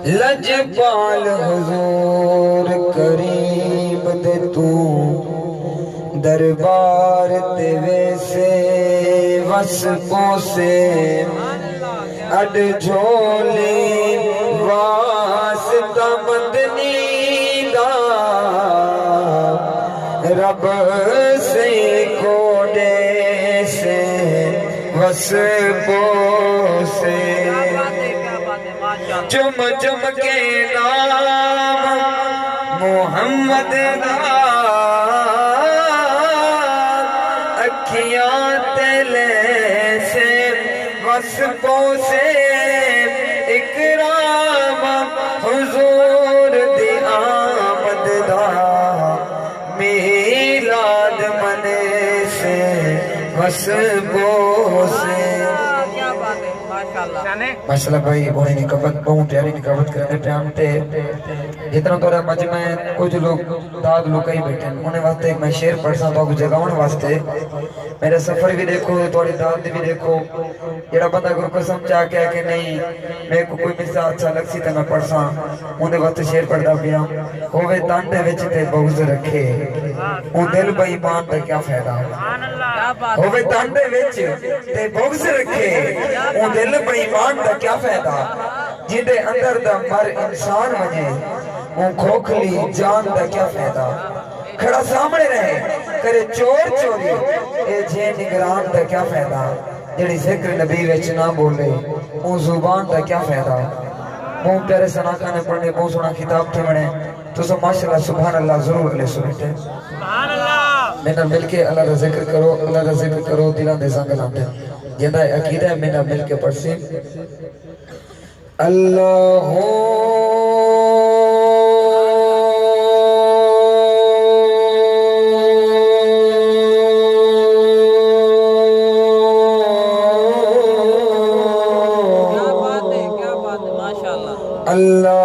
لجپال حضور قریب دے تو دربار تے ویسے وس پوسے اڈ جھولی واسطہ مدنی دا رب سے کوڑے سے وس پوسے چم چم کے نام محمد دا اکھیاں تلے سے وس پوسے اکرام حضور دی آمد دا میلاد منے سے وس پوسے ماشاءاللہ بھائی بہنی نکبت بہن پیاری نکبت کرنے پیام تے جتنا تو رہا مجمع کچھ لوگ داد لوگ کئی بیٹھے ہیں انہیں واسطے ایک میں شیر پڑھسا تو کچھ جگہوں واسطے میرے سفر بھی دیکھو توڑی داد بھی دیکھو جڑا بندہ گروہ قسم چاہ کے کہ نہیں میں کو کوئی مثال اچھا لگ سی تے میں پڑھسا انہیں واسطے شیر پڑھدا پیا ہوئے تانڈے وچ تے بغض رکھے ان دل بے ایمان دا کیا فائدہ ہوئے تانڈے وچ تے بغض رکھے ان دل بے ایمان دا کیا فائدہ جندے اندر دا مر انسان وجے ان کھوکھلی جان دا کیا فائدہ کھڑا سامنے رہے کرے چور چوری اے جے نگران دا کیا فائدہ جڑی ذکر نبی وچ نہ بولے ان زبان دا کیا فائدہ بہت پیارے سناکہ نے پڑھنے بہت سونا کتاب تھے مڑے تو سب ماشاءاللہ سبحان اللہ ضرور لے سنتے سبحان اللہ مینا مل کے اللہ دا ذکر کرو دلان دے زنگ لاندے جندہ عقیدہ ہے مینا مل کے پڑھ سی اللہ اللہ